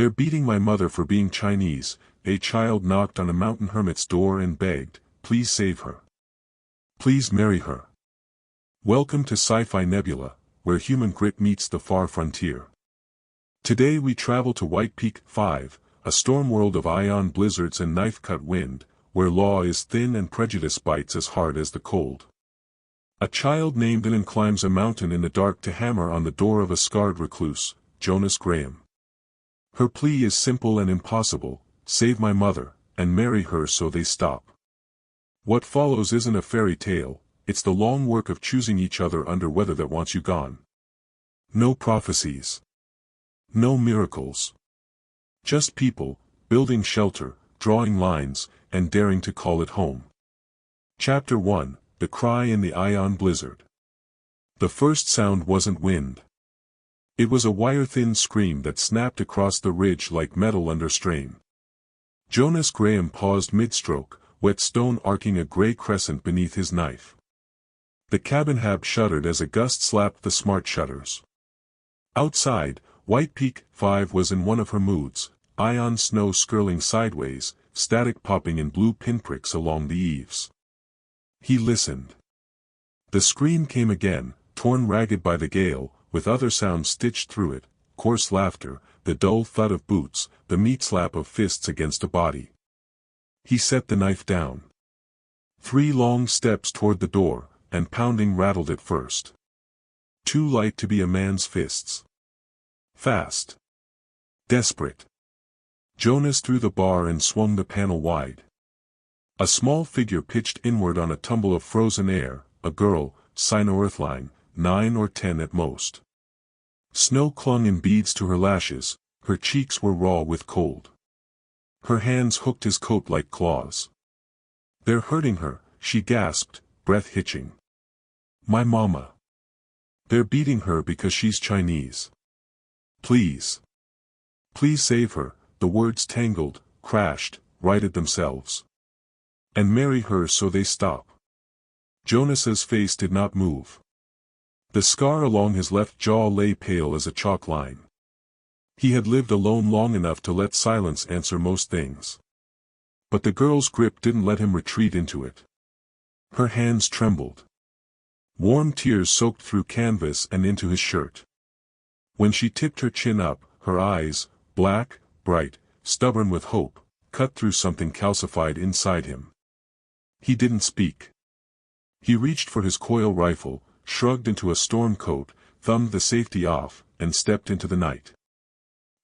They're beating my mother for being Chinese. A child knocked on a mountain hermit's door and begged, please save her. Please marry her. Welcome to Sci-Fi Nebula, where human grit meets the far frontier. Today we travel to White Peak 5, a stormworld of ion blizzards and knife-cut wind, where law is thin and prejudice bites as hard as the cold. A child named Ellen climbs a mountain in the dark to hammer on the door of a scarred recluse, Jonas Graham. Her plea is simple and impossible: save my mother, and marry her so they stop. What follows isn't a fairy tale, it's the long work of choosing each other under weather that wants you gone. No prophecies. No miracles. Just people, building shelter, drawing lines, and daring to call it home. Chapter 1, The Cry in the Ion Blizzard. The first sound wasn't wind. It was a wire-thin scream that snapped across the ridge like metal under strain. Jonas Graham paused mid-stroke, wet stone arcing a gray crescent beneath his knife. The cabin hab shuddered as a gust slapped the smart shutters. Outside, White Peak 5 was in one of her moods, ion snow skirling sideways, static popping in blue pinpricks along the eaves. He listened. The scream came again, torn ragged by the gale, with other sounds stitched through it: coarse laughter, the dull thud of boots, the meat slap of fists against a body. He set the knife down. 3 long steps toward the door, and pounding rattled it first. Too light to be a man's fists. Fast. Desperate. Jonas threw the bar and swung the panel wide. A small figure pitched inward on a tumble of frozen air, a girl, Sino-Earthline, 9 or 10 at most. Snow clung in beads to her lashes, her cheeks were raw with cold. Her hands hooked his coat like claws. They're hurting her, she gasped, breath hitching. My mama. They're beating her because she's Chinese. Please. Please save her. The words tangled, crashed, righted themselves. And marry her so they stop. Jonas's face did not move. The scar along his left jaw lay pale as a chalk line. He had lived alone long enough to let silence answer most things. But the girl's grip didn't let him retreat into it. Her hands trembled. Warm tears soaked through canvas and into his shirt. When she tipped her chin up, her eyes, black, bright, stubborn with hope, cut through something calcified inside him. He didn't speak. He reached for his coil rifle, shrugged into a storm coat, thumbed the safety off, and stepped into the night.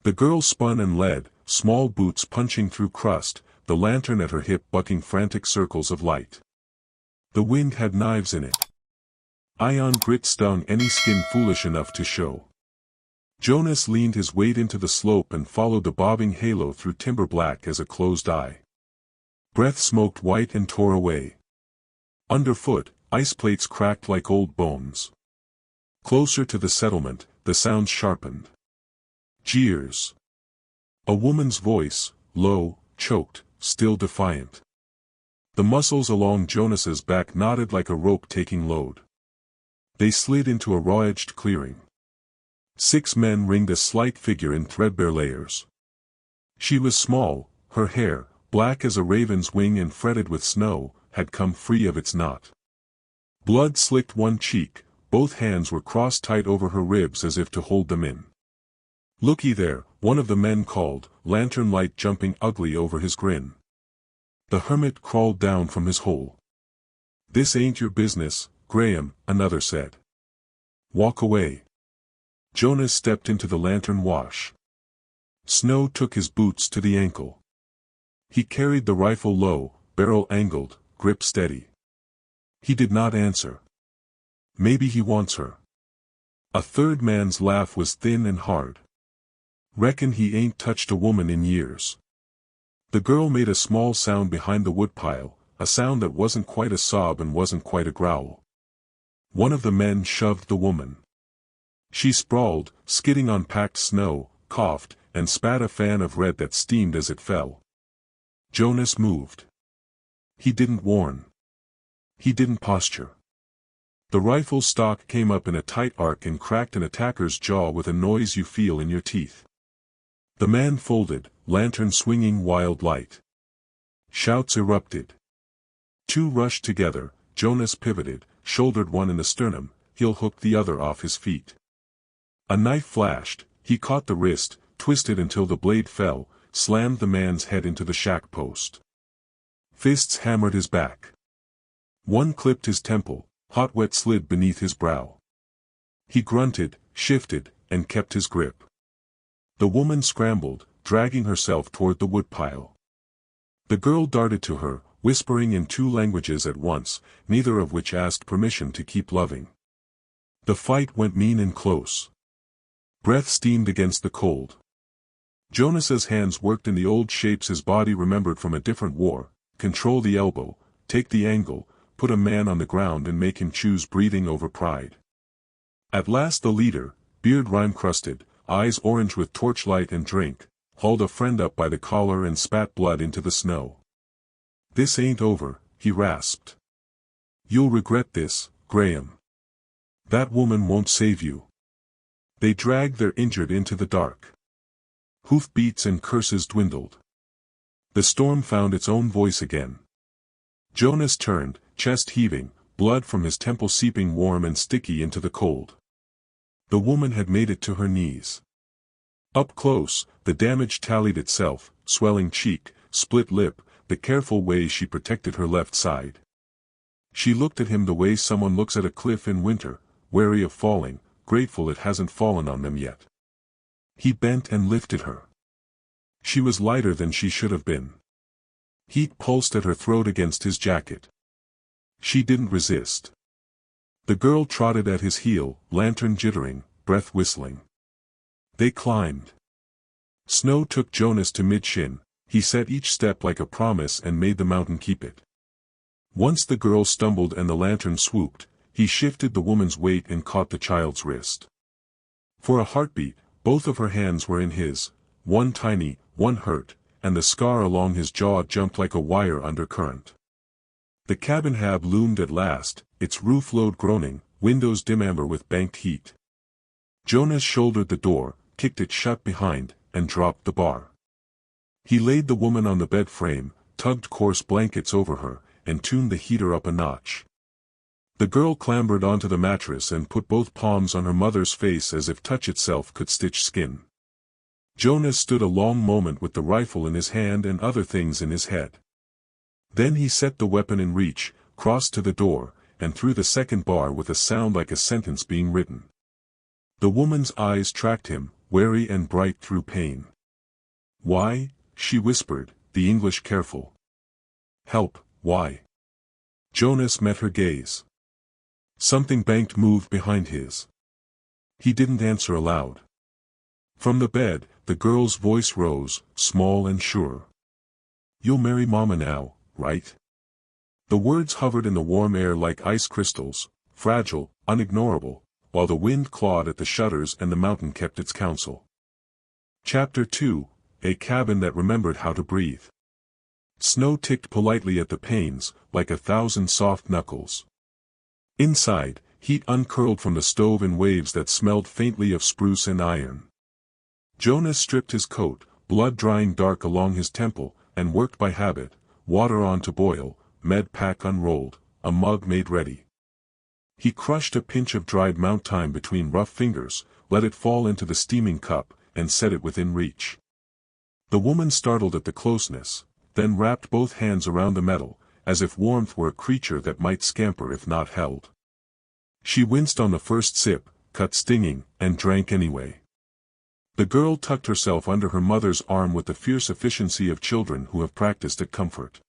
The girl spun and led, small boots punching through crust, the lantern at her hip bucking frantic circles of light. The wind had knives in it. Ion grit stung any skin foolish enough to show. Jonas leaned his weight into the slope and followed the bobbing halo through timber black as a closed eye. Breath smoked white and tore away. Underfoot, ice plates cracked like old bones. Closer to the settlement, the sounds sharpened. Jeers. A woman's voice, low, choked, still defiant. The muscles along Jonas's back knotted like a rope taking load. They slid into a raw-edged clearing. 6 men ringed a slight figure in threadbare layers. She was small, her hair, black as a raven's wing and fretted with snow, had come free of its knot. Blood slicked one cheek, both hands were crossed tight over her ribs as if to hold them in. "Looky there," one of the men called, lantern light jumping ugly over his grin. The hermit crawled down from his hole. "This ain't your business, Graham," another said. "Walk away." Jonas stepped into the lantern wash. Snow took his boots to the ankle. He carried the rifle low, barrel angled, grip steady. He did not answer. Maybe he wants her. A third man's laugh was thin and hard. "Reckon he ain't touched a woman in years." The girl made a small sound behind the woodpile, a sound that wasn't quite a sob and wasn't quite a growl. One of the men shoved the woman. She sprawled, skidding on packed snow, coughed, and spat a fan of red that steamed as it fell. Jonas moved. He didn't warn. He didn't posture. The rifle stock came up in a tight arc and cracked an attacker's jaw with a noise you feel in your teeth. The man folded, lantern swinging wild light. Shouts erupted. Two rushed together. Jonas pivoted, shouldered one in the sternum, heel hooked the other off his feet. A knife flashed, he caught the wrist, twisted until the blade fell, slammed the man's head into the shack post. Fists hammered his back. One clipped his temple, hot wet slid beneath his brow. He grunted, shifted, and kept his grip. The woman scrambled, dragging herself toward the woodpile. The girl darted to her, whispering in two languages at once, neither of which asked permission to keep loving. The fight went mean and close. Breath steamed against the cold. Jonas's hands worked in the old shapes his body remembered from a different war: control the elbow, take the angle, put a man on the ground and make him choose breathing over pride. At last the leader, beard rime-crusted, eyes orange with torchlight and drink, hauled a friend up by the collar and spat blood into the snow. "This ain't over," he rasped. "You'll regret this, Graham. That woman won't save you." They dragged their injured into the dark. Hoofbeats and curses dwindled. The storm found its own voice again. Jonas turned, chest heaving, blood from his temple seeping warm and sticky into the cold. The woman had made it to her knees. Up close, the damage tallied itself: swelling cheek, split lip, the careful way she protected her left side. She looked at him the way someone looks at a cliff in winter, wary of falling, grateful it hasn't fallen on them yet. He bent and lifted her. She was lighter than she should have been. Heat pulsed at her throat against his jacket. She didn't resist. The girl trotted at his heel, lantern jittering, breath whistling. They climbed. Snow took Jonas to mid-shin. He set each step like a promise and made the mountain keep it. Once the girl stumbled and the lantern swooped, he shifted the woman's weight and caught the child's wrist. For a heartbeat, both of her hands were in his, one tiny, one hurt, and the scar along his jaw jumped like a wire undercurrent. The cabin hab loomed at last, its roof load groaning, windows dim amber with banked heat. Jonas shouldered the door, kicked it shut behind, and dropped the bar. He laid the woman on the bed frame, tugged coarse blankets over her, and tuned the heater up a notch. The girl clambered onto the mattress and put both palms on her mother's face as if touch itself could stitch skin. Jonas stood a long moment with the rifle in his hand and other things in his head. Then he set the weapon in reach, crossed to the door, and threw the second bar with a sound like a sentence being written. The woman's eyes tracked him, wary and bright through pain. "Why?" she whispered, the English careful. "Help, why?" Jonas met her gaze. Something banked moved behind his. He didn't answer aloud. From the bed, the girl's voice rose, small and sure. "You'll marry Mama now, right?" The words hovered in the warm air like ice crystals, fragile, unignorable, while the wind clawed at the shutters and the mountain kept its counsel. Chapter 2: A Cabin That Remembered How to Breathe. Snow ticked politely at the panes, like 1,000 soft knuckles. Inside, heat uncurled from the stove in waves that smelled faintly of spruce and iron. Jonas stripped his coat, blood drying dark along his temple, and worked by habit: water on to boil, med pack unrolled, a mug made ready. He crushed a pinch of dried Mount Thyme between rough fingers, let it fall into the steaming cup, and set it within reach. The woman startled at the closeness, then wrapped both hands around the metal, as if warmth were a creature that might scamper if not held. She winced on the first sip, cut stinging, and drank anyway. The girl tucked herself under her mother's arm with the fierce efficiency of children who have practiced at comfort.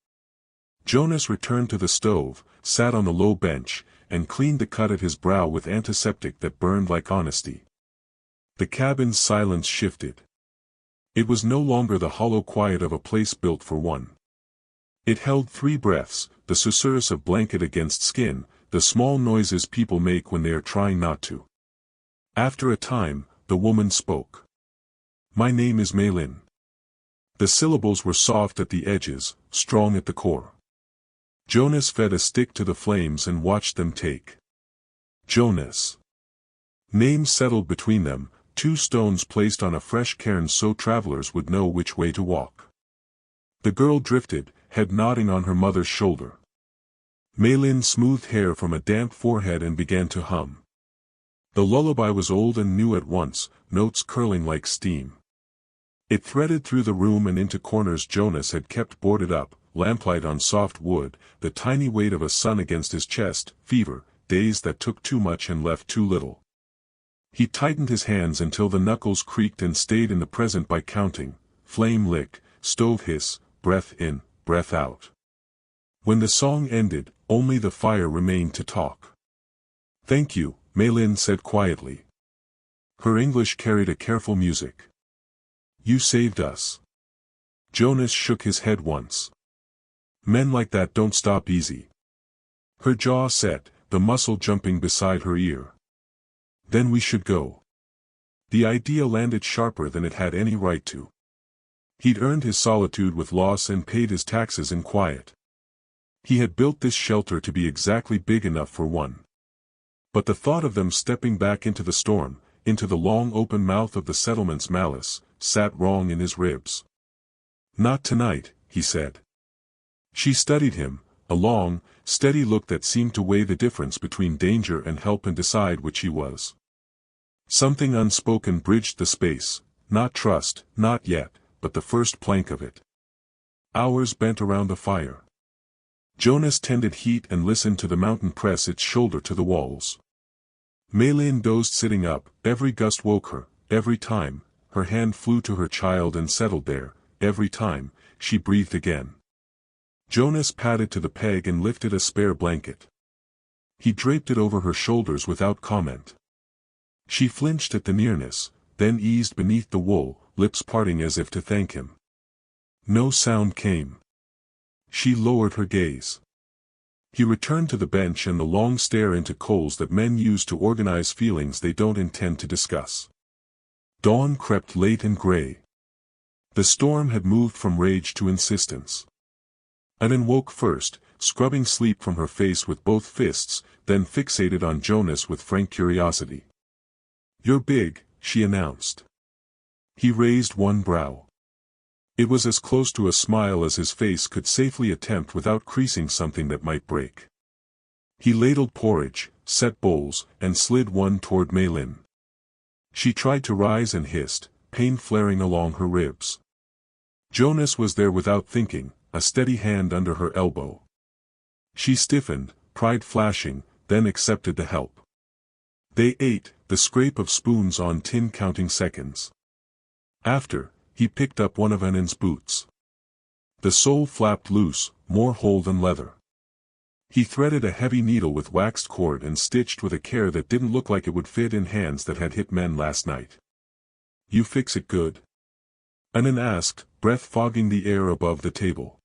Jonas returned to the stove, sat on the low bench, and cleaned the cut at his brow with antiseptic that burned like honesty. The cabin's silence shifted. It was no longer the hollow quiet of a place built for one. It held 3 breaths, the susurrus of blanket against skin, the small noises people make when they are trying not to. After a time, the woman spoke. "My name is Mei-Linh." The syllables were soft at the edges, strong at the core. Jonas fed a stick to the flames and watched them take. Jonas. Names settled between them, 2 stones placed on a fresh cairn so travelers would know which way to walk. The girl drifted, head nodding on her mother's shoulder. Mei-Linh smoothed hair from a damp forehead and began to hum. The lullaby was old and new at once, notes curling like steam. It threaded through the room and into corners Jonas had kept boarded up, lamplight on soft wood, the tiny weight of a sun against his chest, fever, days that took too much and left too little. He tightened his hands until the knuckles creaked and stayed in the present by counting, flame lick, stove hiss, breath in, breath out. When the song ended, only the fire remained to talk. "Thank you," Mei-Linh said quietly. Her English carried a careful music. "You saved us." Jonas shook his head once. "Men like that don't stop easy." Her jaw set, the muscle jumping beside her ear. "Then we should go." The idea landed sharper than it had any right to. He'd earned his solitude with loss and paid his taxes in quiet. He had built this shelter to be exactly big enough for one. But the thought of them stepping back into the storm, into the long open mouth of the settlement's malice, sat wrong in his ribs. "Not tonight," he said. She studied him, a long, steady look that seemed to weigh the difference between danger and help and decide which he was. Something unspoken bridged the space, not trust, not yet, but the first plank of it. Hours bent around the fire. Jonas tended heat and listened to the mountain press its shoulder to the walls. Mei-Linh dozed sitting up, every gust woke her, every time, her hand flew to her child and settled there, every time, she breathed again. Jonas padded to the peg and lifted a spare blanket. He draped it over her shoulders without comment. She flinched at the nearness, then eased beneath the wool, lips parting as if to thank him. No sound came. She lowered her gaze. He returned to the bench and the long stare into coals that men use to organize feelings they don't intend to discuss. Dawn crept late and gray. The storm had moved from rage to insistence. Anan woke first, scrubbing sleep from her face with both fists, then fixated on Jonas with frank curiosity. "You're big," she announced. He raised one brow. It was as close to a smile as his face could safely attempt without creasing something that might break. He ladled porridge, set bowls, and slid one toward Mei-Linh. She tried to rise and hissed, pain flaring along her ribs. Jonas was there without thinking, a steady hand under her elbow. She stiffened, pride flashing, then accepted the help. They ate, the scrape of spoons on tin counting seconds. After, he picked up one of Anan's boots. The sole flapped loose, more whole than leather. He threaded a heavy needle with waxed cord and stitched with a care that didn't look like it would fit in hands that had hit men last night. "You fix it good?" Anan asked, breath fogging the air above the table.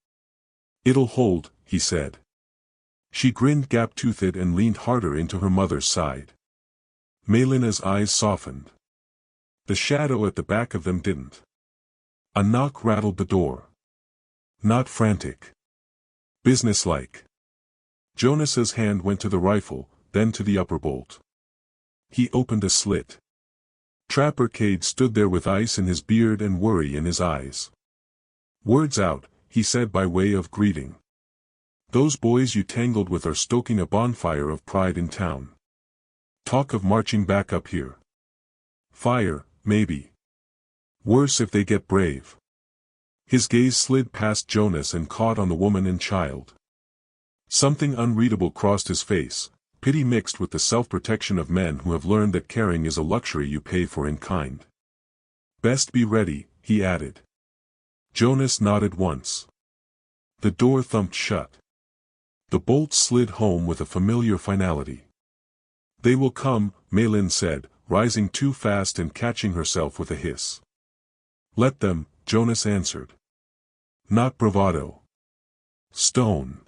"It'll hold," he said. She grinned gap-toothed and leaned harder into her mother's side. Mei-Ling's eyes softened. The shadow at the back of them didn't. A knock rattled the door. Not frantic. Businesslike. Jonas's hand went to the rifle, then to the upper bolt. He opened a slit. Trapper Cade stood there with ice in his beard and worry in his eyes. "Words out," he said by way of greeting. "Those boys you tangled with are stoking a bonfire of pride in town. Talk of marching back up here. Fire, maybe. Worse if they get brave." His gaze slid past Jonas and caught on the woman and child. Something unreadable crossed his face, pity mixed with the self-protection of men who have learned that caring is a luxury you pay for in kind. "Best be ready," he added. Jonas nodded once. The door thumped shut. The bolt slid home with a familiar finality. "They will come," Mei-Linh said, rising too fast and catching herself with a hiss. "Let them," Jonas answered. "Not bravado. Stone."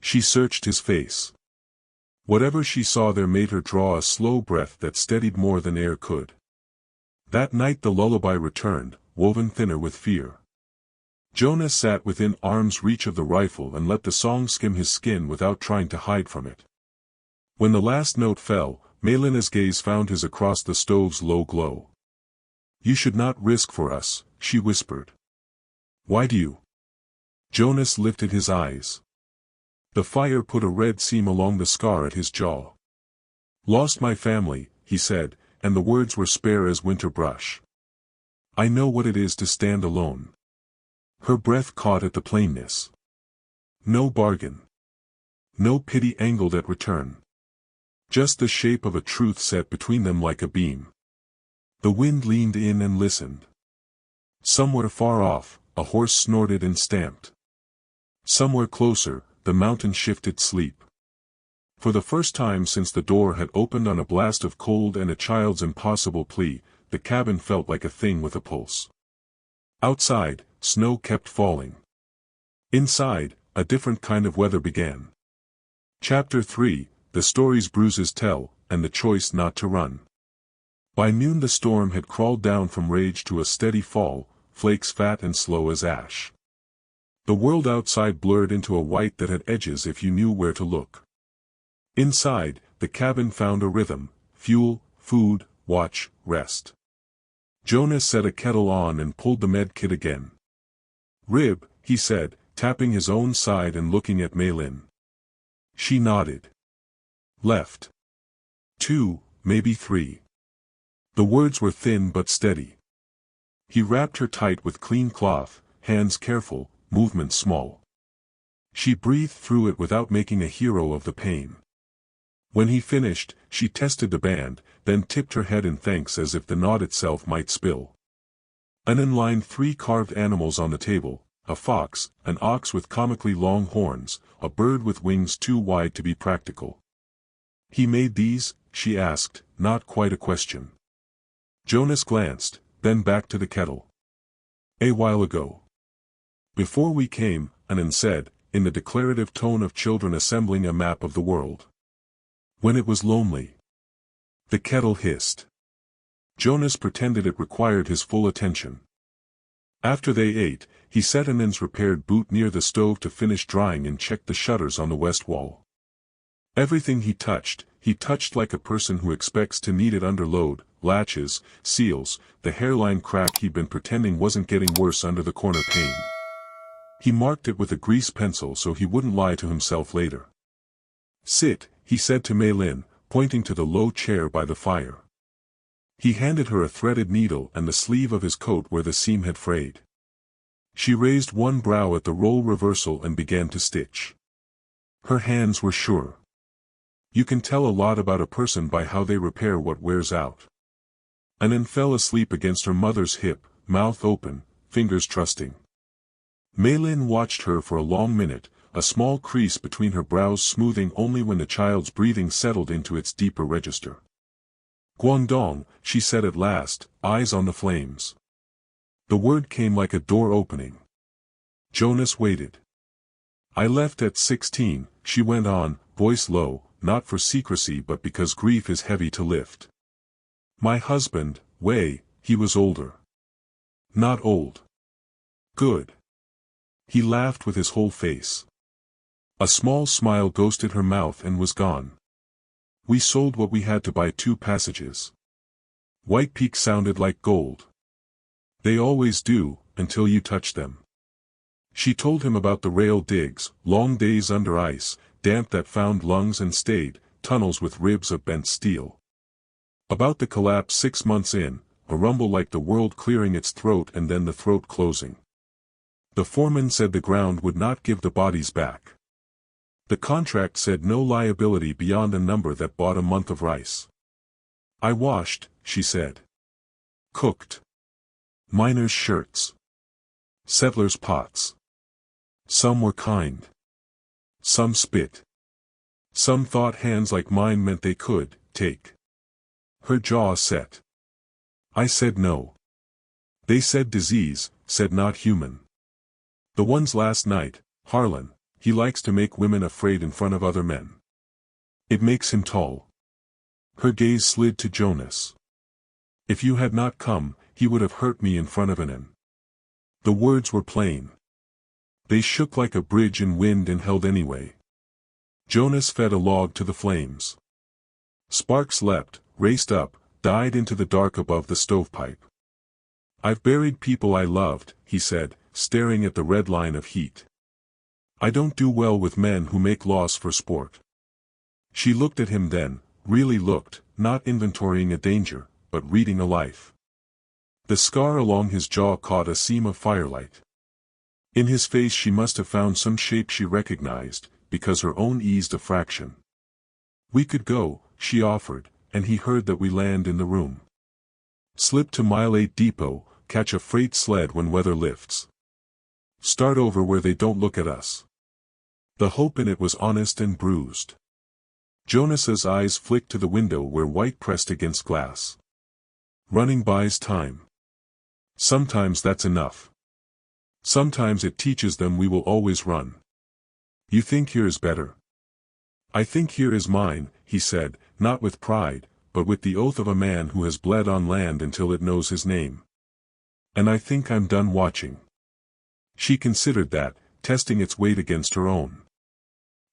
She searched his face. Whatever she saw there made her draw a slow breath that steadied more than air could. That night the lullaby returned, woven thinner with fear. Jonas sat within arm's reach of the rifle and let the song skim his skin without trying to hide from it. When the last note fell, Mei-Lin's gaze found his across the stove's low glow. "You should not risk for us," she whispered. "Why do you?" Jonas lifted his eyes. The fire put a red seam along the scar at his jaw. "Lost my family," he said, and the words were spare as winter brush. "I know what it is to stand alone." Her breath caught at the plainness. No bargain. No pity angled at return. Just the shape of a truth set between them like a beam. The wind leaned in and listened. Somewhere far off, a horse snorted and stamped. Somewhere closer, the mountain shifted sleep. For the first time since the door had opened on a blast of cold and a child's impossible plea, the cabin felt like a thing with a pulse. Outside, snow kept falling. Inside, a different kind of weather began. Chapter 3, The Stories Bruises Tell, and the Choice Not to Run. By noon the storm had crawled down from rage to a steady fall, flakes fat and slow as ash. The world outside blurred into a white that had edges if you knew where to look. Inside, the cabin found a rhythm: fuel, food, watch, rest. Jonas set a kettle on and pulled the med kit again. "Rib," he said, tapping his own side and looking at Mei-Ling. She nodded. "Left. 2, maybe 3. The words were thin but steady. He wrapped her tight with clean cloth, hands careful, movements small. She breathed through it without making a hero of the pain. When he finished, she tested the band, then tipped her head in thanks as if the knot itself might spill. Anan lined 3 carved animals on the table: a fox, an ox with comically long horns, a bird with wings too wide to be practical. "He made these?" she asked, not quite a question. Jonas glanced, then back to the kettle. "A while ago. Before we came," Anan said, in the declarative tone of children assembling a map of the world. "When it was lonely." The kettle hissed. Jonas pretended it required his full attention. After they ate, he set Anan's repaired boot near the stove to finish drying and checked the shutters on the west wall. Everything he touched like a person who expects to need it under load: latches, seals, the hairline crack he'd been pretending wasn't getting worse under the corner pane. He marked it with a grease pencil so he wouldn't lie to himself later. "Sit," he said to Mei-Ling, pointing to the low chair by the fire. He handed her a threaded needle and the sleeve of his coat where the seam had frayed. She raised one brow at the role reversal and began to stitch. Her hands were sure. You can tell a lot about a person by how they repair what wears out. Anan fell asleep against her mother's hip, mouth open, fingers trusting. Mei-Ling watched her for a long minute, a small crease between her brows smoothing only when the child's breathing settled into its deeper register. "Guangdong," she said at last, eyes on the flames. The word came like a door opening. Jonas waited. "I left at 16, she went on, voice low, not for secrecy but because grief is heavy to lift. "My husband, Wei, he was older." "Not old." "Good." He laughed with his whole face. A small smile ghosted her mouth and was gone. "We sold what we had to buy 2 passages." White Peak sounded like gold. "They always do, until you touch them." She told him about the rail digs, long days under ice, damp that found lungs and stayed, tunnels with ribs of bent steel. About the collapse 6 months in, a rumble like the world clearing its throat and then the throat closing. The foreman said the ground would not give the bodies back. The contract said no liability beyond a number that bought a month of rice. "I washed," she said. "Cooked. Miners' shirts. Settlers' pots. Some were kind. Some spit. Some thought hands like mine meant they could take." Her jaw set. "I said no. They said disease, said not human. The ones last night, Harlan, he likes to make women afraid in front of other men. It makes him tall." Her gaze slid to Jonas. "If you had not come, he would have hurt me in front of Anan." The words were plain. They shook like a bridge in wind and held anyway. Jonas fed a log to the flames. Sparks leapt, raced up, died into the dark above the stovepipe. "I've buried people I loved," he said, staring at the red line of heat. "I don't do well with men who make laws for sport." She looked at him then, really looked, not inventorying a danger, but reading a life. The scar along his jaw caught a seam of firelight. In his face she must have found some shape she recognized, because her own eased a fraction. "We could go," she offered, and he heard that we land in the room. "Slip to Mile 8 Depot, catch a freight sled when weather lifts. Start over where they don't look at us." The hope in it was honest and bruised. Jonas's eyes flicked to the window where white pressed against glass. "Running buys time. Sometimes that's enough. Sometimes it teaches them we will always run. You think here is better?" "I think here is mine," he said, not with pride, but with the oath of a man who has bled on land until it knows his name. "And I think I'm done watching." She considered that, testing its weight against her own.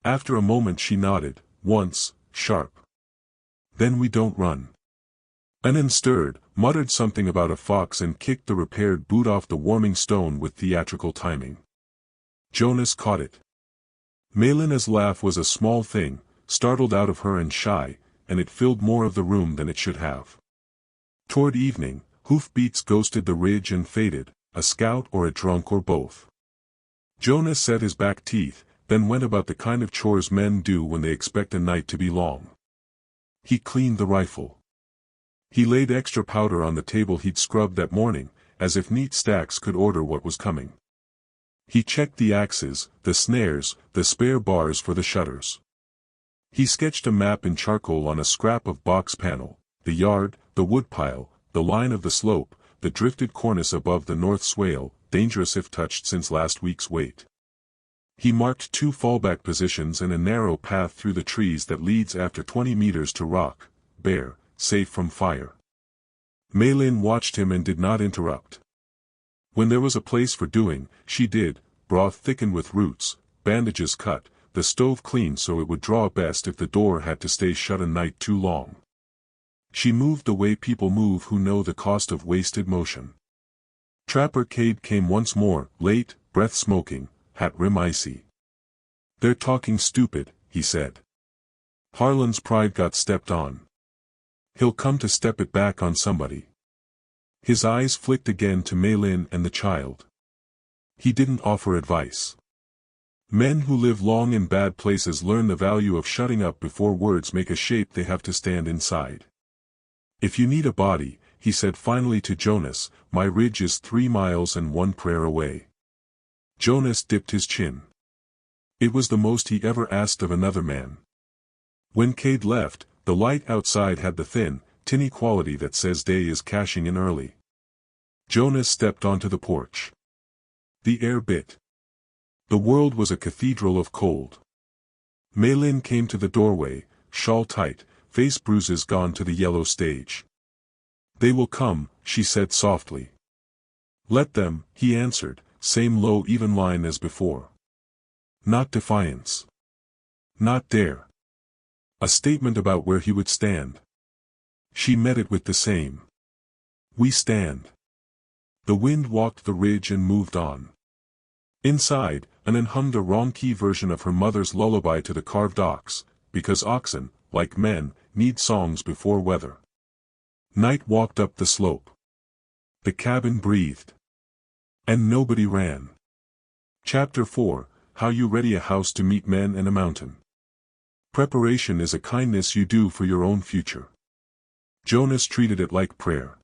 After a moment she nodded, once, sharp. "Then we don't run." Anand stirred, muttered something about a fox and kicked the repaired boot off the warming stone with theatrical timing. Jonas caught it. Mei-Lin's laugh was a small thing, startled out of her and shy, and it filled more of the room than it should have. Toward evening, hoofbeats ghosted the ridge and faded, a scout or a drunk or both. Jonas set his back teeth, then went about the kind of chores men do when they expect a night to be long. He cleaned the rifle. He laid extra powder on the table he'd scrubbed that morning, as if neat stacks could order what was coming. He checked the axes, the snares, the spare bars for the shutters. He sketched a map in charcoal on a scrap of box panel, the yard, the woodpile, the line of the slope, the drifted cornice above the north swale, dangerous if touched since last week's wait. He marked 2 fallback positions and a narrow path through the trees that leads after 20 meters to rock, bare, safe from fire. Mei-Lin watched him and did not interrupt. When there was a place for doing, she did, broth thickened with roots, bandages cut, the stove cleaned so it would draw best if the door had to stay shut a night too long. She moved the way people move who know the cost of wasted motion. Trapper Cade came once more, late, breath smoking, hat rim icy. "They're talking stupid," he said. Harlan's pride got stepped on. He'll come to step it back on somebody. His eyes flicked again to Mei-Lin and the child. He didn't offer advice. Men who live long in bad places learn the value of shutting up before words make a shape they have to stand inside. "If you need a body," he said finally to Jonas, "my ridge is 3 miles and 1 prayer away." Jonas dipped his chin. It was the most he ever asked of another man. When Cade left, the light outside had the thin, tinny quality that says day is cashing in early. Jonas stepped onto the porch. The air bit. The world was a cathedral of cold. Mei-Lin came to the doorway, shawl tight, face bruises gone to the yellow stage. "They will come," she said softly. "Let them," he answered, same low even line as before. Not defiance. Not dare. A statement about where he would stand. She met it with the same. "We stand." The wind walked the ridge and moved on. Inside, Anand hummed a wrong-key version of her mother's lullaby to the carved ox, because oxen, like men, need songs before weather. Night walked up the slope. The cabin breathed. And nobody ran. Chapter 4, How You Ready a House to Meet Men and a Mountain. Preparation is a kindness you do for your own future. Jonas treated it like prayer.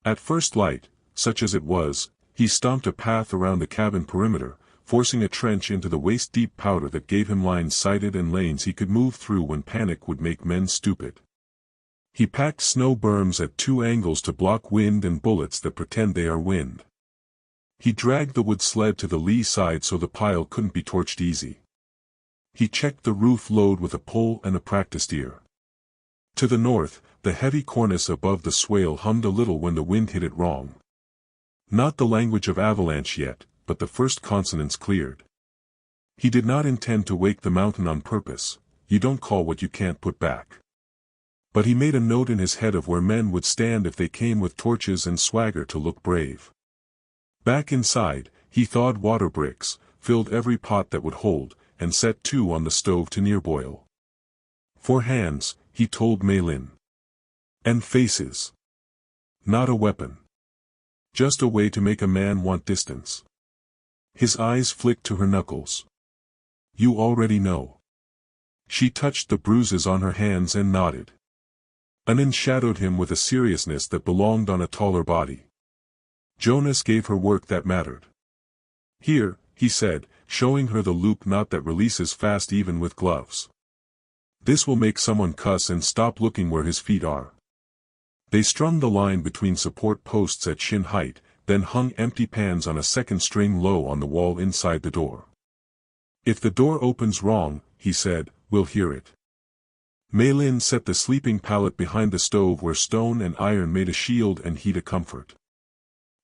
At first light, such as it was, he stomped a path around the cabin perimeter, forcing a trench into the waist-deep powder that gave him lines sighted and lanes he could move through when panic would make men stupid. He packed snow berms at 2 angles to block wind and bullets that pretend they are wind. He dragged the wood sled to the lee side so the pile couldn't be torched easy. He checked the roof load with a pole and a practiced ear. To the north, the heavy cornice above the swale hummed a little when the wind hit it wrong. Not the language of avalanche yet, but the first consonants cleared. He did not intend to wake the mountain on purpose. You don't call what you can't put back. But he made a note in his head of where men would stand if they came with torches and swagger to look brave. Back inside, he thawed water bricks, filled every pot that would hold, and set 2 on the stove to near boil. 4 hands, he told Mei-Linh. And faces. Not a weapon. Just a way to make a man want distance. His eyes flicked to her knuckles. You already know. She touched the bruises on her hands and nodded. Anin shadowed him with a seriousness that belonged on a taller body. Jonas gave her work that mattered. Here, he said, showing her the loop knot that releases fast even with gloves. This will make someone cuss and stop looking where his feet are. They strung the line between support posts at shin height, then hung empty pans on a second string low on the wall inside the door. If the door opens wrong, he said, we'll hear it. Mei-Linh set the sleeping pallet behind the stove where stone and iron made a shield and heat a comfort.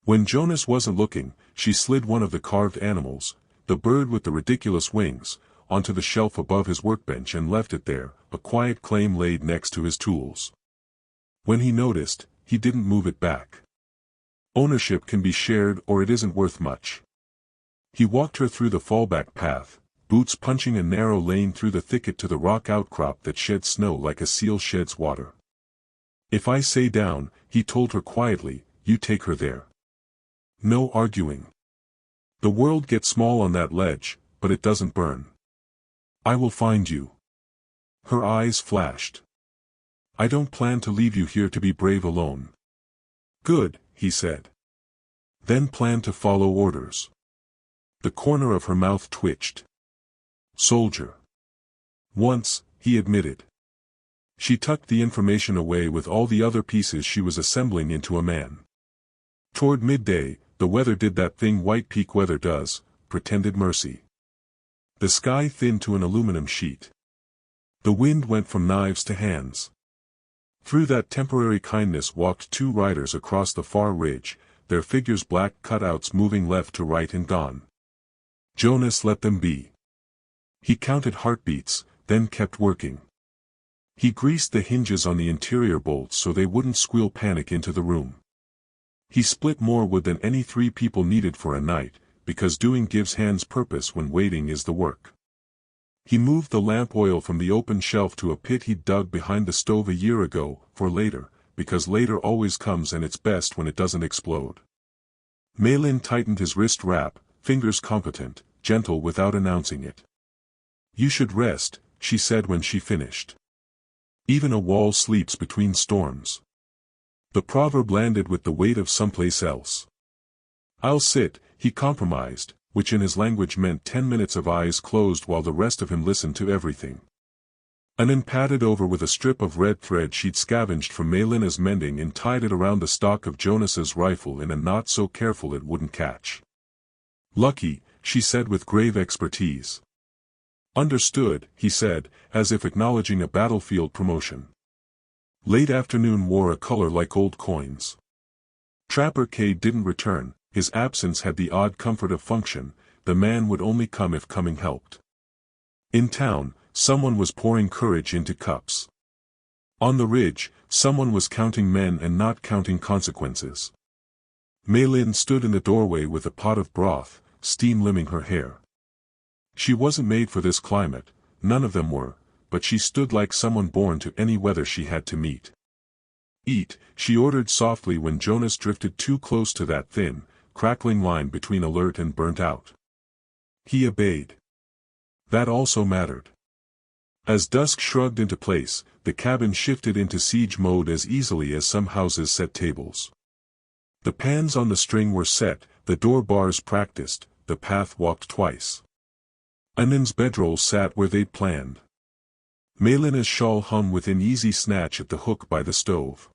When Jonas wasn't looking, she slid one of the carved animals, the bird with the ridiculous wings, onto the shelf above his workbench and left it there, a quiet claim laid next to his tools. When he noticed, he didn't move it back. Ownership can be shared or it isn't worth much. He walked her through the fallback path, boots punching a narrow lane through the thicket to the rock outcrop that shed snow like a seal sheds water. If I say down, he told her quietly, you take her there. No arguing. The world gets small on that ledge, but it doesn't burn. I will find you. Her eyes flashed. I don't plan to leave you here to be brave alone. Good, he said. Then plan to follow orders. The corner of her mouth twitched. Soldier. Once, he admitted. She tucked the information away with all the other pieces she was assembling into a man. Toward midday, the weather did that thing White Peak weather does, pretended mercy. The sky thinned to an aluminum sheet. The wind went from knives to hands. Through that temporary kindness walked 2 riders across the far ridge, their figures black cutouts moving left to right and gone. Jonas let them be. He counted heartbeats, then kept working. He greased the hinges on the interior bolts so they wouldn't squeal panic into the room. He split more wood than any 3 people needed for a night, because doing gives hands purpose when waiting is the work. He moved the lamp oil from the open shelf to a pit he'd dug behind the stove a year ago, for later, because later always comes and it's best when it doesn't explode. Mei-Linh tightened his wrist wrap, fingers competent, gentle without announcing it. You should rest, she said when she finished. Even a wall sleeps between storms. The proverb landed with the weight of someplace else. I'll sit, he compromised, which in his language meant 10 minutes of eyes closed while the rest of him listened to everything. Anin padded over with a strip of red thread she'd scavenged from Mei-Ling's mending and tied it around the stock of Jonas's rifle in a knot so careful it wouldn't catch. Lucky, she said with grave expertise. Understood, he said, as if acknowledging a battlefield promotion. Late afternoon wore a color like old coins. Trapper K didn't return, his absence had the odd comfort of function, the man would only come if coming helped. In town, someone was pouring courage into cups. On the ridge, someone was counting men and not counting consequences. Mei-Linh stood in the doorway with a pot of broth, steam limbing her hair. She wasn't made for this climate, none of them were, but she stood like someone born to any weather she had to meet. Eat, she ordered softly when Jonas drifted too close to that thin, crackling line between alert and burnt out. He obeyed. That also mattered. As dusk shrugged into place, the cabin shifted into siege mode as easily as some houses set tables. The pans on the string were set, the door bars practiced, the path walked twice. Anin's bedroll sat where they'd planned. Mei-Ling's shawl hung within easy snatch at the hook by the stove.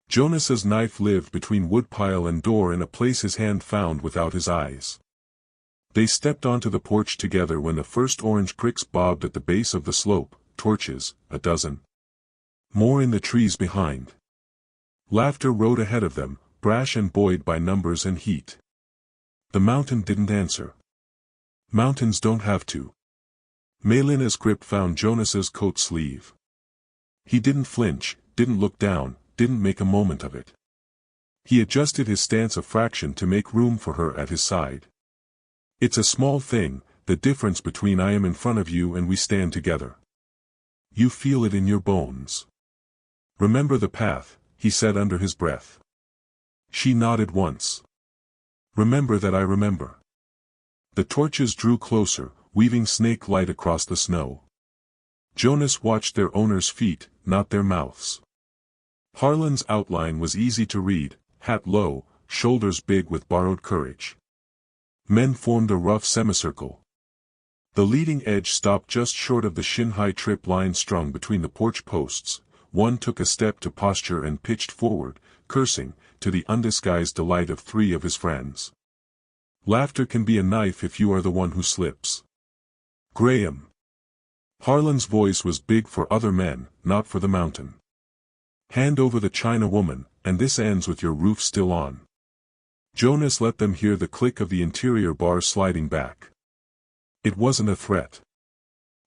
Jonas's knife lived between woodpile and door in a place his hand found without his eyes. They stepped onto the porch together when the first orange pricks bobbed at the base of the slope, torches, a dozen. More in the trees behind. Laughter rode ahead of them, brash and buoyed by numbers and heat. The mountain didn't answer. Mountains don't have to. Mei-Ling's grip found Jonas's coat sleeve. He didn't flinch, didn't look down, didn't make a moment of it. He adjusted his stance a fraction to make room for her at his side. It's a small thing, the difference between I am in front of you and we stand together. You feel it in your bones. Remember the path, he said under his breath. She nodded once. Remember that I remember. The torches drew closer, weaving snake light across the snow. Jonas watched their owners' feet, not their mouths. Harlan's outline was easy to read, hat low, shoulders big with borrowed courage. Men formed a rough semicircle. The leading edge stopped just short of the shin-high trip line strung between the porch posts. One took a step to posture and pitched forward, cursing, to the undisguised delight of 3 of his friends. Laughter can be a knife if you are the one who slips. Graham. Harlan's voice was big for other men, not for the mountain. Hand over the China woman, and this ends with your roof still on. Jonas let them hear the click of the interior bars sliding back. It wasn't a threat.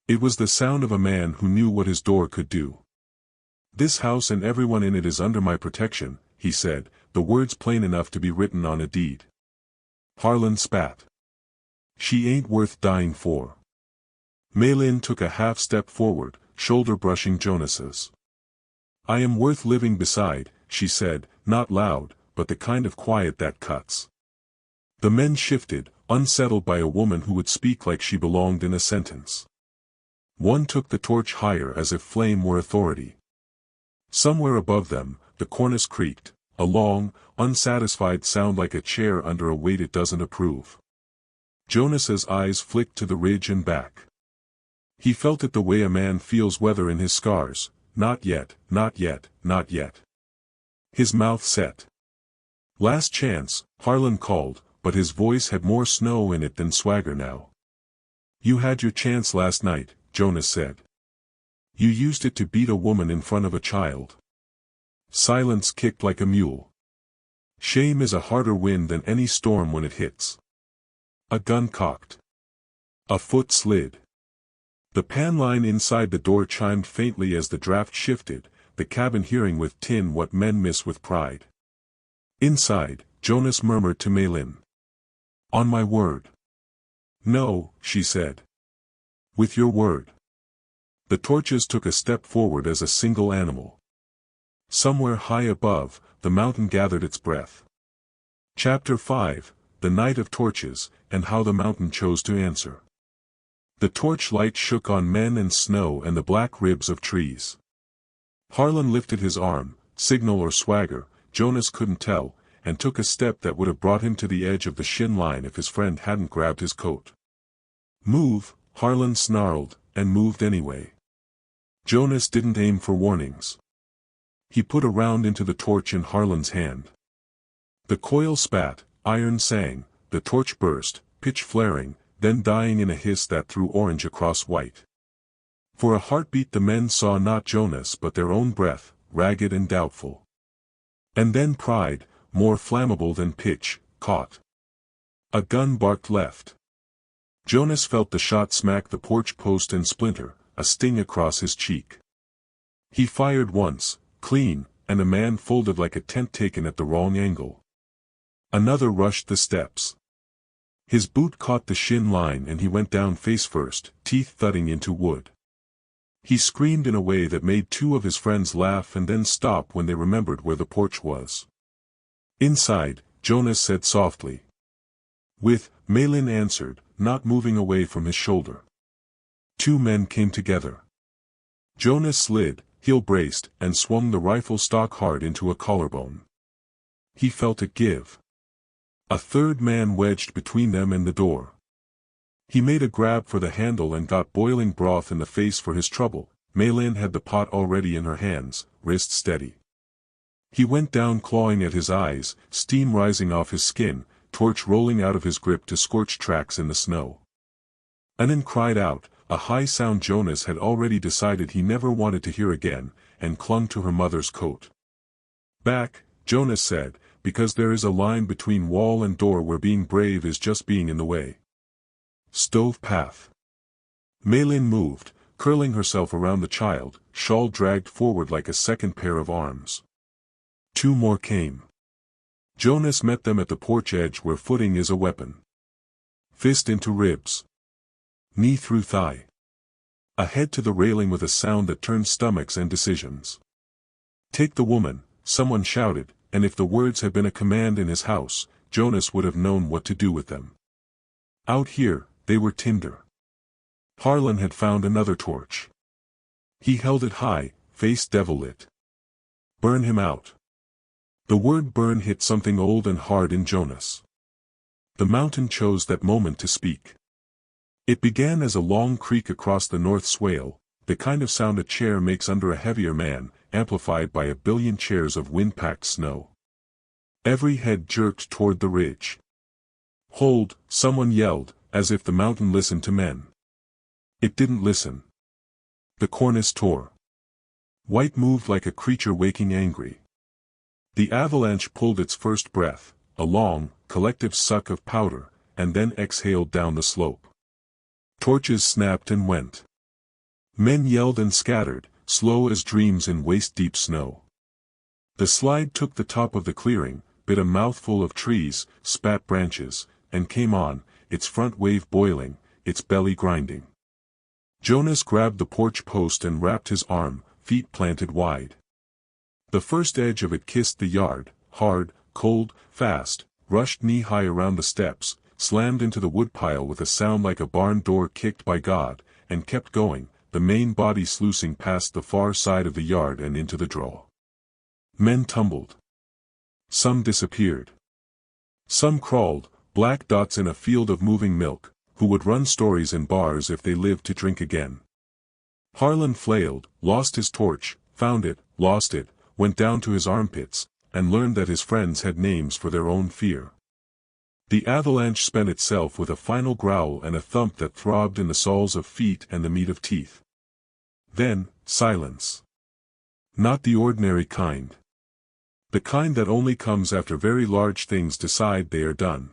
It was the sound of a man who knew what his door could do. This house and everyone in it is under my protection, he said, the words plain enough to be written on a deed. Harlan spat. She ain't worth dying for. Mei-Linh took a half step forward, shoulder brushing Jonas's. I am worth living beside, she said, not loud, but the kind of quiet that cuts. The men shifted, unsettled by a woman who would speak like she belonged in a sentence. One took the torch higher as if flame were authority. Somewhere above them, the cornice creaked, a long, unsatisfied sound like a chair under a weight it doesn't approve. Jonas's eyes flicked to the ridge and back. He felt it the way a man feels weather in his scars, not yet, not yet, not yet. His mouth set. Last chance, Harlan called, but his voice had more snow in it than swagger now. You had your chance last night, Jonas said. You used it to beat a woman in front of a child. Silence kicked like a mule. Shame is a harder wind than any storm when it hits. A gun cocked. A foot slid. The pan line inside the door chimed faintly as the draft shifted, the cabin hearing with tin what men miss with pride. Inside, Jonas murmured to Mei-Linh. On my word. No, she said. With your word. The torches took a step forward as a single animal. Somewhere high above, the mountain gathered its breath. Chapter 5, The Night of Torches, and How the Mountain Chose to Answer. The torch light shook on men and snow and the black ribs of trees. Harlan lifted his arm, signal or swagger, Jonas couldn't tell, and took a step that would have brought him to the edge of the shin line if his friend hadn't grabbed his coat. Move, Harlan snarled, and moved anyway. Jonas didn't aim for warnings. He put a round into the torch in Harlan's hand. The coil spat, iron sang, the torch burst, pitch flaring, then dying in a hiss that threw orange across white. For a heartbeat the men saw not Jonas but their own breath, ragged and doubtful. And then pride, more flammable than pitch, caught. A gun barked left. Jonas felt the shot smack the porch post and splinter, a sting across his cheek. He fired once, clean, and a man folded like a tent taken at the wrong angle. Another rushed the steps. His boot caught the shin line and he went down face first, teeth thudding into wood. He screamed in a way that made 2 of his friends laugh and then stop when they remembered where the porch was. Inside, Jonas said softly. With, Mei-Linh answered, not moving away from his shoulder. 2 men came together. Jonas slid, heel braced, and swung the rifle stock hard into a collarbone. He felt it give. A 3rd man wedged between them and the door. He made a grab for the handle and got boiling broth in the face for his trouble. Mei-Linh had the pot already in her hands, wrist steady. He went down clawing at his eyes, steam rising off his skin, torch rolling out of his grip to scorch tracks in the snow. Anan cried out, a high sound Jonas had already decided he never wanted to hear again, and clung to her mother's coat. Back, Jonas said, because there is a line between wall and door where being brave is just being in the way. Stove path. Mei-Linh moved, curling herself around the child, shawl dragged forward like a second pair of arms. 2 more came. Jonas met them at the porch edge where footing is a weapon. Fist into ribs. Knee through thigh. Ahead to the railing with a sound that turned stomachs and decisions. Take the woman, someone shouted, and if the words had been a command in his house, Jonas would have known what to do with them. Out here, they were tinder. Harlan had found another torch. He held it high, face devil-lit. Burn him out. The word burn hit something old and hard in Jonas. The mountain chose that moment to speak. It began as a long creak across the north swale, the kind of sound a chair makes under a heavier man, amplified by a billion chairs of wind-packed snow. Every head jerked toward the ridge. Hold, someone yelled, as if the mountain listened to men. It didn't listen. The cornice tore. White moved like a creature waking angry. The avalanche pulled its first breath, a long, collective suck of powder, and then exhaled down the slope. Torches snapped and went. Men yelled and scattered, slow as dreams in waist-deep snow. The slide took the top of the clearing, bit a mouthful of trees, spat branches, and came on, its front wave boiling, its belly grinding. Jonas grabbed the porch post and wrapped his arm, feet planted wide. The first edge of it kissed the yard, hard, cold, fast, rushed knee-high around the steps, slammed into the woodpile with a sound like a barn door kicked by God, and kept going, the main body sluicing past the far side of the yard and into the draw. Men tumbled. Some disappeared. Some crawled, black dots in a field of moving milk, who would run stories in bars if they lived to drink again. Harlan flailed, lost his torch, found it, lost it, went down to his armpits, and learned that his friends had names for their own fear. The avalanche spent itself with a final growl and a thump that throbbed in the soles of feet and the meat of teeth. Then, silence. Not the ordinary kind. The kind that only comes after very large things decide they are done.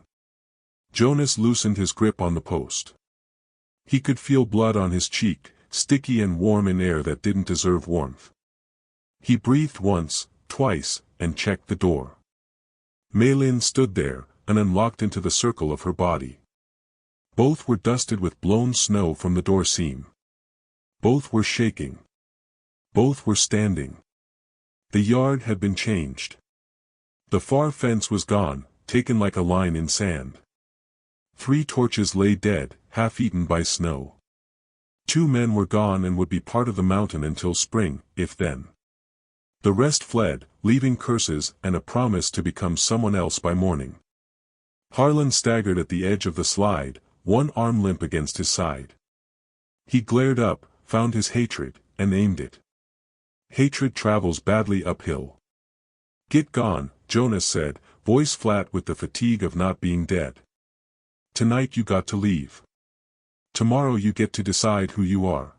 Jonas loosened his grip on the post. He could feel blood on his cheek, sticky and warm in air that didn't deserve warmth. He breathed once, twice, and checked the door. Mei-Linh stood there, and unlocked into the circle of her body. Both were dusted with blown snow from the door seam. Both were shaking. Both were standing. The yard had been changed. The far fence was gone, taken like a line in sand. 3 torches lay dead, half-eaten by snow. 2 men were gone and would be part of the mountain until spring, if then. The rest fled, leaving curses and a promise to become someone else by morning. Harlan staggered at the edge of the slide, one arm limp against his side. He glared up, found his hatred, and aimed it. Hatred travels badly uphill. Get gone, Jonas said, voice flat with the fatigue of not being dead. Tonight you got to leave. Tomorrow you get to decide who you are.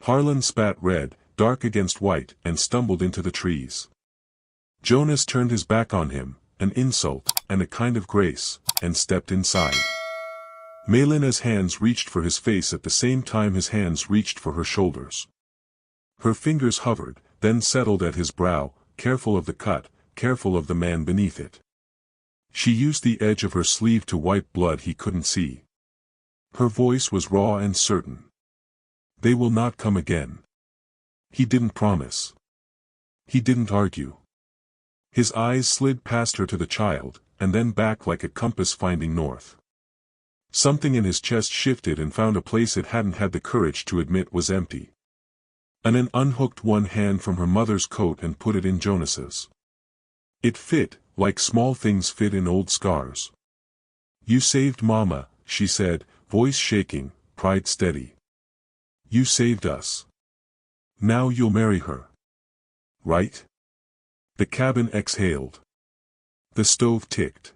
Harlan spat red, dark against white, and stumbled into the trees. Jonas turned his back on him, an insult, and a kind of grace, and stepped inside. Mei-Ling's hands reached for his face at the same time his hands reached for her shoulders. Her fingers hovered, then settled at his brow, careful of the cut, careful of the man beneath it. She used the edge of her sleeve to wipe blood he couldn't see. Her voice was raw and certain. They will not come again. He didn't promise. He didn't argue. His eyes slid past her to the child, and then back like a compass finding north. Something in his chest shifted and found a place it hadn't had the courage to admit was empty. Annan unhooked one hand from her mother's coat and put it in Jonas's. It fit, like small things fit in old scars. You saved Mama, she said, voice shaking, pride steady. You saved us. Now you'll marry her. Right? The cabin exhaled. The stove ticked.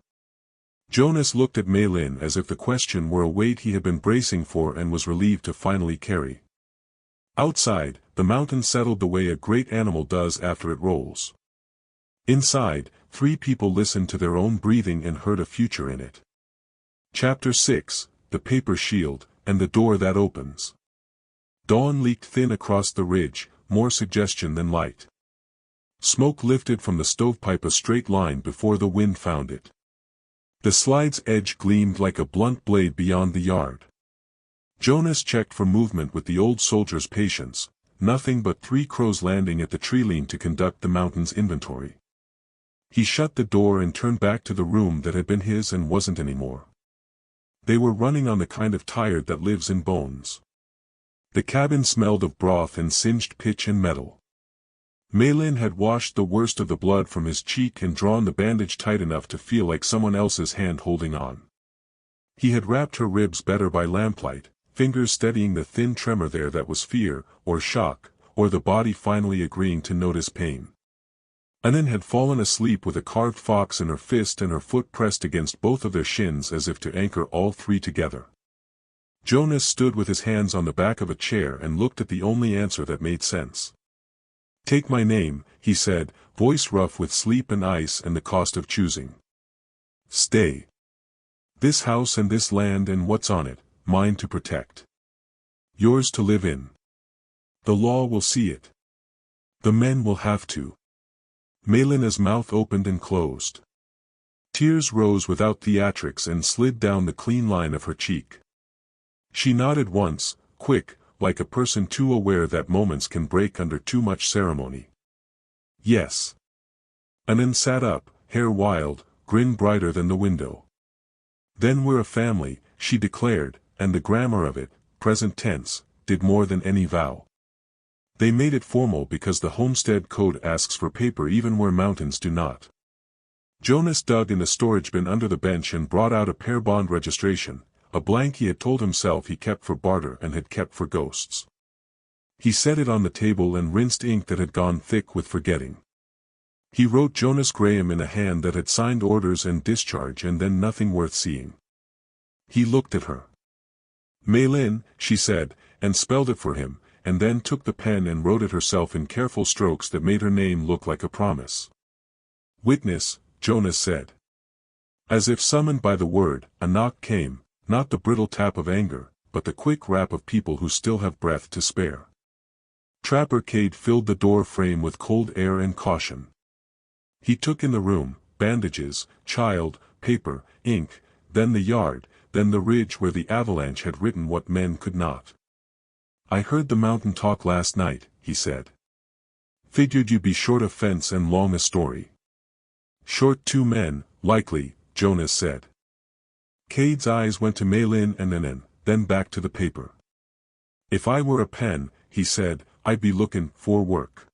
Jonas looked at Mei-Ling as if the question were a weight he had been bracing for and was relieved to finally carry. Outside, the mountain settled the way a great animal does after it rolls. Inside, 3 people listened to their own breathing and heard a future in it. Chapter 6, The Paper Shield, and the Door That Opens. Dawn leaked thin across the ridge, more suggestion than light. Smoke lifted from the stovepipe a straight line before the wind found it. The slide's edge gleamed like a blunt blade beyond the yard. Jonas checked for movement with the old soldier's patience, nothing but 3 crows landing at the tree-line to conduct the mountain's inventory. He shut the door and turned back to the room that had been his and wasn't anymore. They were running on the kind of tired that lives in bones. The cabin smelled of broth and singed pitch and metal. Mei-Linh had washed the worst of the blood from his cheek and drawn the bandage tight enough to feel like someone else's hand holding on. He had wrapped her ribs better by lamplight, fingers steadying the thin tremor there that was fear, or shock, or the body finally agreeing to notice pain. And then had fallen asleep with a carved fox in her fist and her foot pressed against both of their shins as if to anchor all 3 together. Jonas stood with his hands on the back of a chair and looked at the only answer that made sense. "Take my name," he said, voice rough with sleep and ice and the cost of choosing. "Stay. This house and this land and what's on it, mine to protect. Yours to live in. The law will see it. The men will have to." Mei-Ling's mouth opened and closed. Tears rose without theatrics and slid down the clean line of her cheek. She nodded once, quick, like a person too aware that moments can break under too much ceremony. "Yes." And then sat up, hair wild, grin brighter than the window. "Then we're a family," she declared, and the grammar of it, present tense, did more than any vow. They made it formal because the Homestead Code asks for paper even where mountains do not. Jonas dug in the storage bin under the bench and brought out a pair bond registration, a blank he had told himself he kept for barter and had kept for ghosts. He set it on the table and rinsed ink that had gone thick with forgetting. He wrote Jonas Graham in a hand that had signed orders and discharge and then nothing worth seeing. He looked at her. "Mei-Ling," she said, and spelled it for him, and then took the pen and wrote it herself in careful strokes that made her name look like a promise. "Witness," Jonas said. As if summoned by the word, a knock came, not the brittle tap of anger, but the quick rap of people who still have breath to spare. Trapper Cade filled the door frame with cold air and caution. He took in the room, bandages, child, paper, ink, then the yard, then the ridge where the avalanche had written what men could not. "I heard the mountain talk last night," he said. "Figured you'd be short a fence and long a story." "Short 2 men, likely," Jonas said. Cade's eyes went to Mei-Ling and then back to the paper. "If I were a pen," he said, "I'd be looking for work."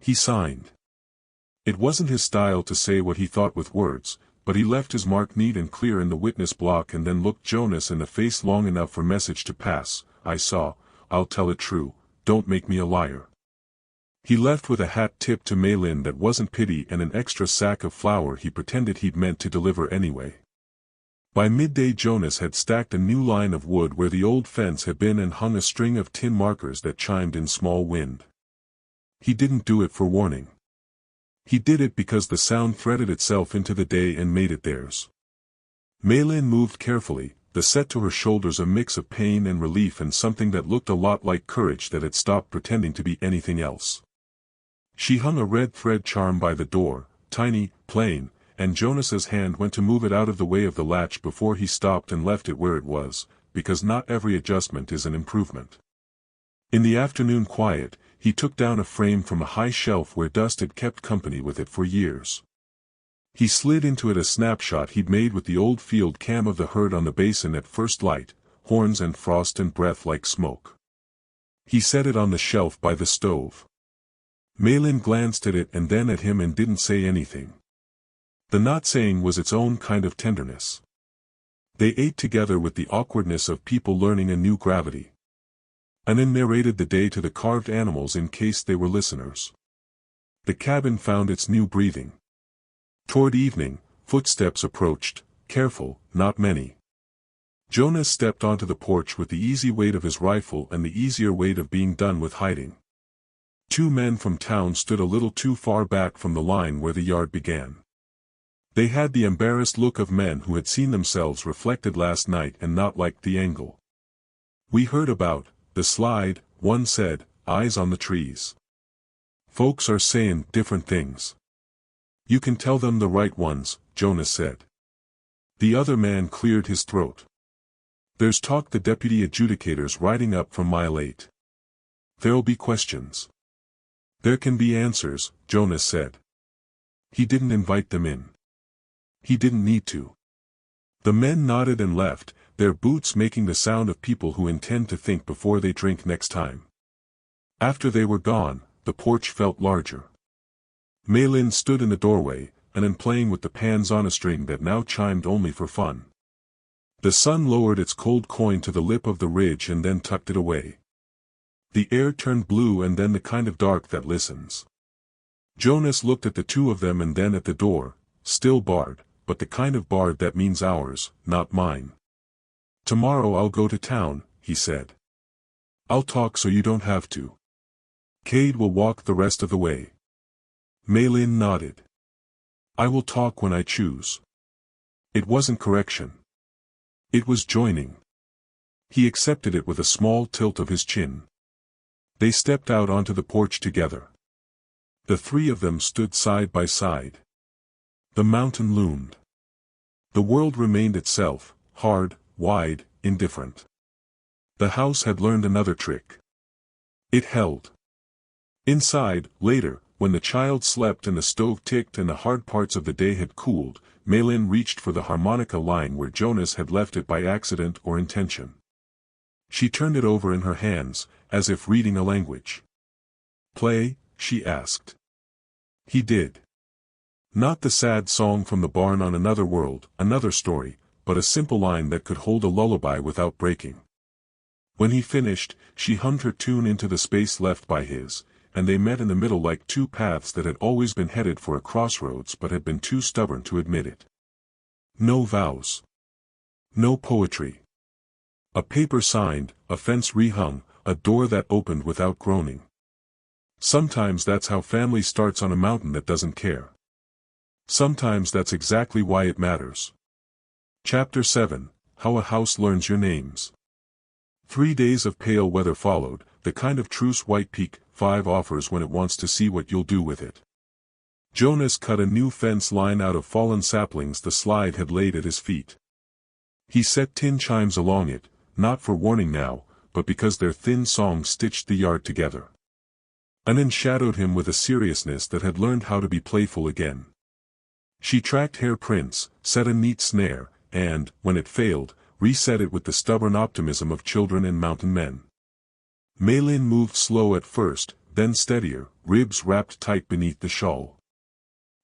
He signed. It wasn't his style to say what he thought with words, but he left his mark neat and clear in the witness block and then looked Jonas in the face long enough for message to pass. "I saw, I'll tell it true, don't make me a liar." He left with a hat tipped to Mei-Ling that wasn't pity and an extra sack of flour he pretended he'd meant to deliver anyway. By midday Jonas had stacked a new line of wood where the old fence had been and hung a string of tin markers that chimed in small wind. He didn't do it for warning. He did it because the sound threaded itself into the day and made it theirs. Mei-Ling moved carefully, the set to her shoulders a mix of pain and relief and something that looked a lot like courage that had stopped pretending to be anything else. She hung a red thread charm by the door, tiny, plain, and Jonas's hand went to move it out of the way of the latch before he stopped and left it where it was, because not every adjustment is an improvement. In the afternoon quiet, he took down a frame from a high shelf where dust had kept company with it for years. He slid into it a snapshot he'd made with the old field cam of the herd on the basin at first light, horns and frost and breath like smoke. He set it on the shelf by the stove. Mei-Ling glanced at it and then at him and didn't say anything. The not saying was its own kind of tenderness. They ate together with the awkwardness of people learning a new gravity. And then narrated the day to the carved animals in case they were listeners. The cabin found its new breathing. Toward evening, footsteps approached, careful, not many. Jonas stepped onto the porch with the easy weight of his rifle and the easier weight of being done with hiding. 2 men from town stood a little too far back from the line where the yard began. They had the embarrassed look of men who had seen themselves reflected last night and not liked the angle. "We heard about," the slide, one said, eyes on the trees. Folks are saying different things. You can tell them the right ones, Jonas said. The other man cleared his throat. There's talk the deputy adjudicator's riding up from mile 8. There'll be questions. There can be answers, Jonas said. He didn't invite them in. He didn't need to. The men nodded and left, their boots making the sound of people who intend to think before they drink next time. After they were gone, the porch felt larger. Mei-Linh stood in the doorway, and playing with the pans on a string that now chimed only for fun. The sun lowered its cold coin to the lip of the ridge and then tucked it away. The air turned blue and then the kind of dark that listens. Jonas looked at the two of them and then at the door, still barred, but the kind of barred that means ours, not mine. Tomorrow I'll go to town, he said. I'll talk so you don't have to. Cade will walk the rest of the way. Mei-Linh nodded. I will talk when I choose. It wasn't correction. It was joining. He accepted it with a small tilt of his chin. They stepped out onto the porch together. The three of them stood side by side. The mountain loomed. The world remained itself, hard, wide, indifferent. The house had learned another trick. It held. Inside, later, when the child slept and the stove ticked and the hard parts of the day had cooled, Mei-Linh reached for the harmonica lying where Jonas had left it by accident or intention. She turned it over in her hands, as if reading a language. Play, she asked. He did. Not the sad song from the barn on another world, another story, but a simple line that could hold a lullaby without breaking. When he finished, she hummed her tune into the space left by his, and they met in the middle like two paths that had always been headed for a crossroads but had been too stubborn to admit it. No vows. No poetry. A paper signed, a fence rehung, a door that opened without groaning. Sometimes that's how family starts on a mountain that doesn't care. Sometimes that's exactly why it matters. Chapter 7, How a House Learns Your Names. 3 days of pale weather followed, the kind of truce White Peak 5 offers when it wants to see what you'll do with it. Jonas cut a new fence line out of fallen saplings the slide had laid at his feet. He set tin chimes along it, not for warning now, but because their thin song stitched the yard together. Anan shadowed him with a seriousness that had learned how to be playful again. She tracked hair prints, set a neat snare, and, when it failed, reset it with the stubborn optimism of children and mountain men. Mei-Linh moved slow at first, then steadier, ribs wrapped tight beneath the shawl.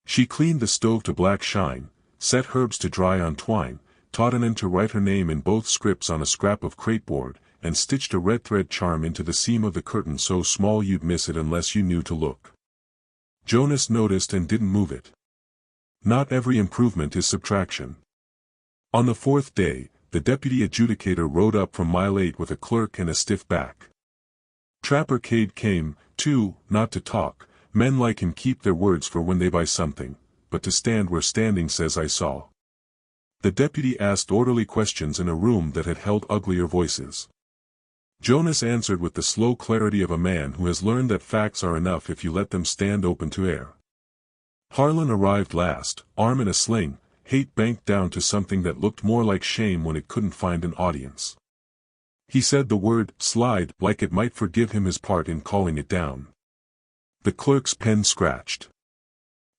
She cleaned the stove to black shine, set herbs to dry on twine, taught Anan to write her name in both scripts on a scrap of crepeboard, and stitched a red thread charm into the seam of the curtain so small you'd miss it unless you knew to look. Jonas noticed and didn't move it. Not every improvement is subtraction. On the 4th day, the deputy adjudicator rode up from mile 8 with a clerk and a stiff back. Trapper Cade came, too, not to talk, men like him keep their words for when they buy something, but to stand where standing says I saw. The deputy asked orderly questions in a room that had held uglier voices. Jonas answered with the slow clarity of a man who has learned that facts are enough if you let them stand open to air. Harlan arrived last, arm in a sling, hate banked down to something that looked more like shame when it couldn't find an audience. He said the word slide like it might forgive him his part in calling it down. The clerk's pen scratched.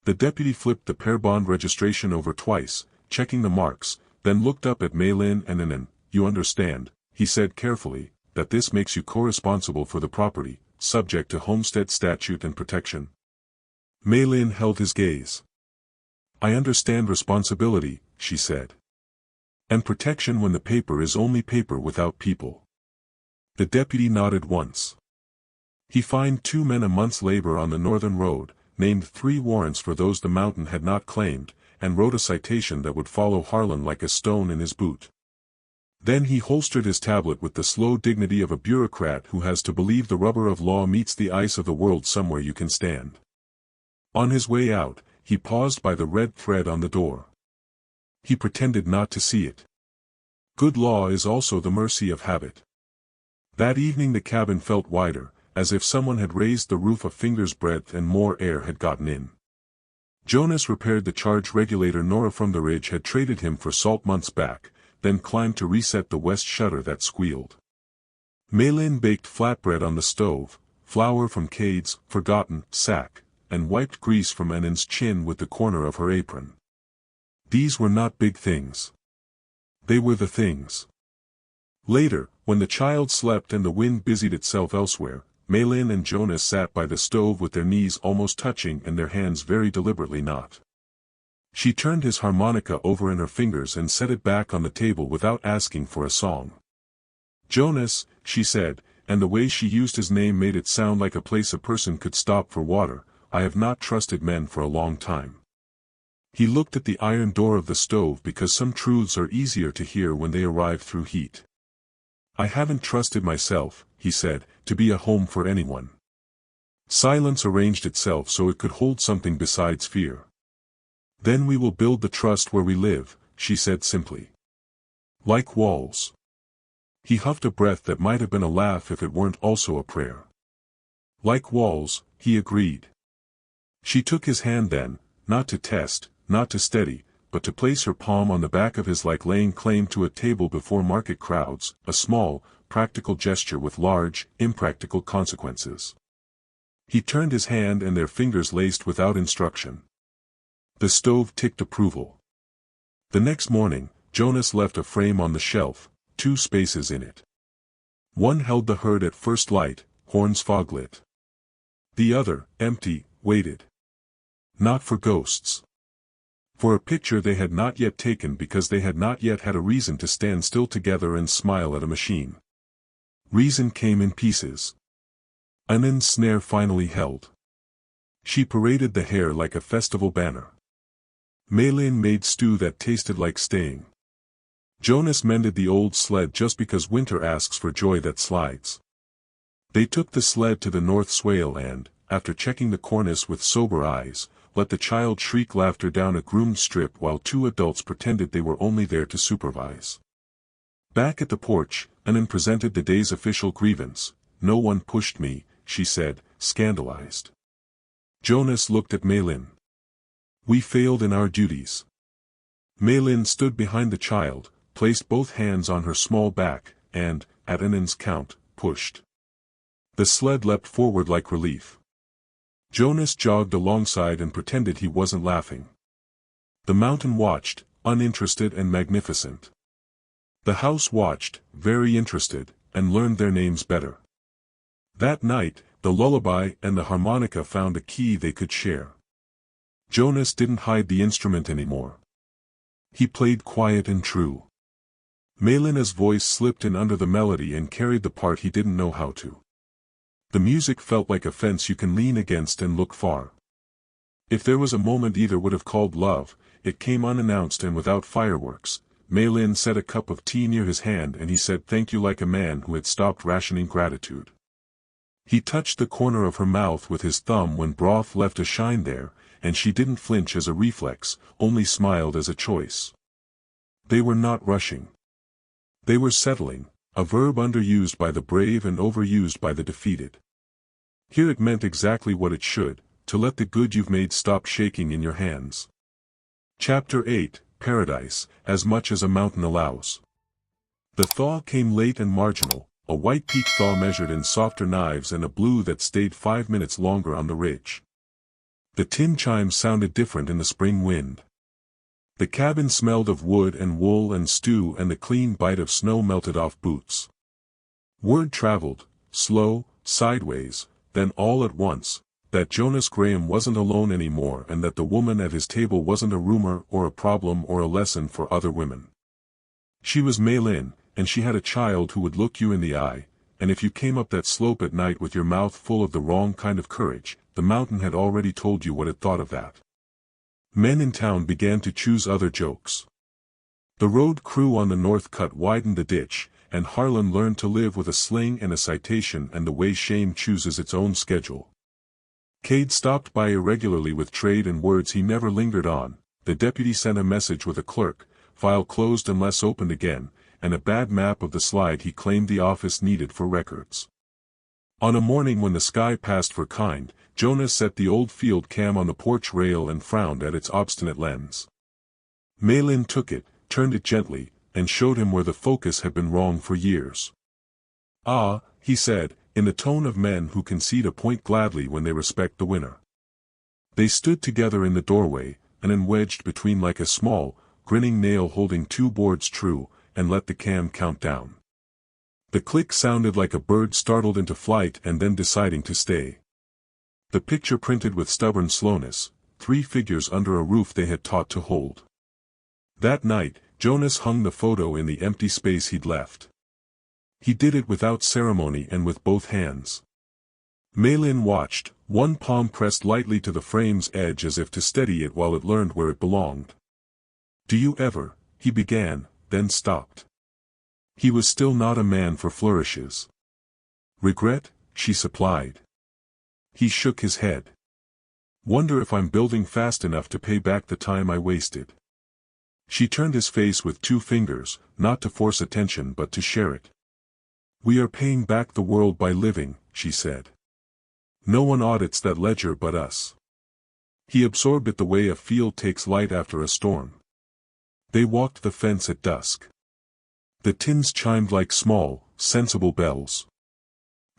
The deputy flipped the pair bond registration over twice, checking the marks, then looked up at Mei-Linh and Anan. You understand, he said carefully, that this makes you co-responsible for the property, subject to homestead statute and protection. Mei-Linh held his gaze. I understand responsibility, she said. And protection when the paper is only paper without people. The deputy nodded once. He fined 2 men a month's labor on the northern road, named 3 warrants for those the mountain had not claimed, and wrote a citation that would follow Harlan like a stone in his boot. Then he holstered his tablet with the slow dignity of a bureaucrat who has to believe the rubber of law meets the ice of the world somewhere you can stand. On his way out, he paused by the red thread on the door. He pretended not to see it. Good law is also the mercy of habit. That evening the cabin felt wider, as if someone had raised the roof a finger's breadth and more air had gotten in. Jonas repaired the charge regulator Nora from the ridge had traded him for salt months back, then climbed to reset the west shutter that squealed. Mei-Linh baked flatbread on the stove, flour from Cade's forgotten sack, and wiped grease from Annen's chin with the corner of her apron. These were not big things. They were the things. Later, when the child slept and the wind busied itself elsewhere, Mei-Linh and Jonas sat by the stove with their knees almost touching and their hands very deliberately not. She turned his harmonica over in her fingers and set it back on the table without asking for a song. Jonas, she said, and the way she used his name made it sound like a place a person could stop for water, I have not trusted men for a long time. He looked at the iron door of the stove because some truths are easier to hear when they arrive through heat. I haven't trusted myself, he said, to be a home for anyone. Silence arranged itself so it could hold something besides fear. Then we will build the trust where we live, she said simply. Like walls. He huffed a breath that might have been a laugh if it weren't also a prayer. Like walls, he agreed. She took his hand then, not to test, not to steady, but to place her palm on the back of his like laying claim to a table before market crowds, a small, practical gesture with large, impractical consequences. He turned his hand and their fingers laced without instruction. The stove ticked approval. The next morning, Jonas left a frame on the shelf, 2 spaces in it. One held the herd at first light, horns foglit. The other, empty, waited. Not for ghosts. For a picture they had not yet taken because they had not yet had a reason to stand still together and smile at a machine. Reason came in pieces. Annen's snare finally held. She paraded the hair like a festival banner. Mei-Linh made stew that tasted like staying. Jonas mended the old sled just because winter asks for joy that slides. They took the sled to the north swale and, after checking the cornice with sober eyes, let the child shriek laughter down a groomed strip while 2 adults pretended they were only there to supervise. Back at the porch, Annen presented the day's official grievance. No one pushed me, she said, scandalized. Jonas looked at Mei-Linh. We failed in our duties. Mei-Linh stood behind the child, placed both hands on her small back, and, at Annen's count, pushed. The sled leapt forward like relief. Jonas jogged alongside and pretended he wasn't laughing. The mountain watched, uninterested and magnificent. The house watched, very interested, and learned their names better. That night, the lullaby and the harmonica found a key they could share. Jonas didn't hide the instrument anymore. He played quiet and true. Mei-Ling's voice slipped in under the melody and carried the part he didn't know how to. The music felt like a fence you can lean against and look far. If there was a moment either would have called love, it came unannounced and without fireworks. Mei-Ling set a cup of tea near his hand and he said thank you like a man who had stopped rationing gratitude. He touched the corner of her mouth with his thumb when broth left a shine there, and she didn't flinch as a reflex, only smiled as a choice. They were not rushing. They were settling, a verb underused by the brave and overused by the defeated. Here it meant exactly what it should, to let the good you've made stop shaking in your hands. Chapter 8, Paradise, as much as a mountain allows. The thaw came late and marginal, a white peak thaw measured in softer knives and a blue that stayed 5 minutes longer on the ridge. The tin chimes sounded different in the spring wind. The cabin smelled of wood and wool and stew and the clean bite of snow melted off boots. Word traveled, slow, sideways, then all at once, that Jonas Graham wasn't alone anymore and that the woman at his table wasn't a rumor or a problem or a lesson for other women. She was Mei-Ling, and she had a child who would look you in the eye, and if you came up that slope at night with your mouth full of the wrong kind of courage, the mountain had already told you what it thought of that. Men in town began to choose other jokes. The road crew on the north cut widened the ditch, and Harlan learned to live with a sling and a citation and the way shame chooses its own schedule. Cade stopped by irregularly with trade and words he never lingered on. The deputy sent a message with a clerk, file closed unless opened again, and a bad map of the slide he claimed the office needed for records. On a morning when the sky passed for kind, Jonas set the old field cam on the porch rail and frowned at its obstinate lens. Mei-Linh took it, turned it gently, and showed him where the focus had been wrong for years. "Ah," he said, in the tone of men who concede a point gladly when they respect the winner. They stood together in the doorway, and wedged between like a small, grinning nail holding two boards true, and let the cam count down. The click sounded like a bird startled into flight and then deciding to stay. The picture printed with stubborn slowness, 3 figures under a roof they had taught to hold. That night, Jonas hung the photo in the empty space he'd left. He did it without ceremony and with both hands. Mei-Linh watched, one palm pressed lightly to the frame's edge as if to steady it while it learned where it belonged. "Do you ever," he began, then stopped. He was still not a man for flourishes. "Regret?" she supplied. He shook his head. "Wonder if I'm building fast enough to pay back the time I wasted." She turned his face with 2 fingers, not to force attention but to share it. "We are paying back the world by living," she said. "No one audits that ledger but us." He absorbed it the way a field takes light after a storm. They walked the fence at dusk. The tins chimed like small, sensible bells.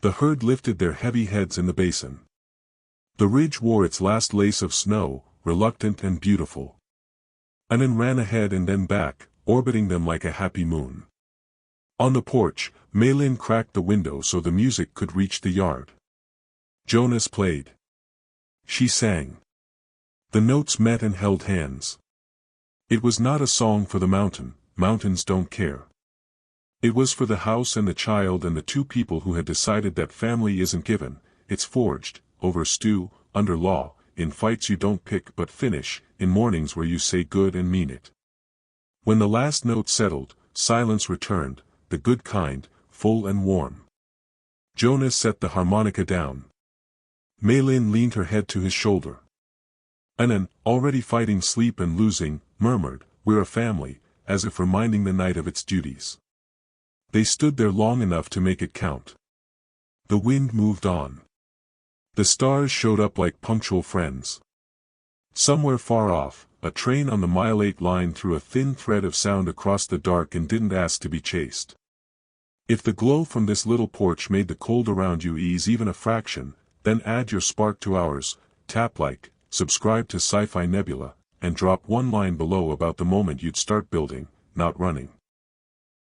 The herd lifted their heavy heads in the basin. The ridge wore its last lace of snow, reluctant and beautiful. Annan ran ahead and then back, orbiting them like a happy moon. On the porch, Mei-Linh cracked the window so the music could reach the yard. Jonas played. She sang. The notes met and held hands. It was not a song for the mountain, mountains don't care. It was for the house and the child and the 2 people who had decided that family isn't given, it's forged, over stew, under law, in fights you don't pick but finish, in mornings where you say good and mean it. When the last note settled, silence returned, the good kind, full and warm. Jonas set the harmonica down. Mei-Linh leaned her head to his shoulder. Annan, already fighting sleep and losing, murmured, "We're a family," as if reminding the night of its duties. They stood there long enough to make it count. The wind moved on. The stars showed up like punctual friends. Somewhere far off, a train on the Mile 8 line threw a thin thread of sound across the dark and didn't ask to be chased. If the glow from this little porch made the cold around you ease even a fraction, then add your spark to ours, tap like, subscribe to Sci-Fi Nebula, and drop 1 line below about the moment you'd start building, not running.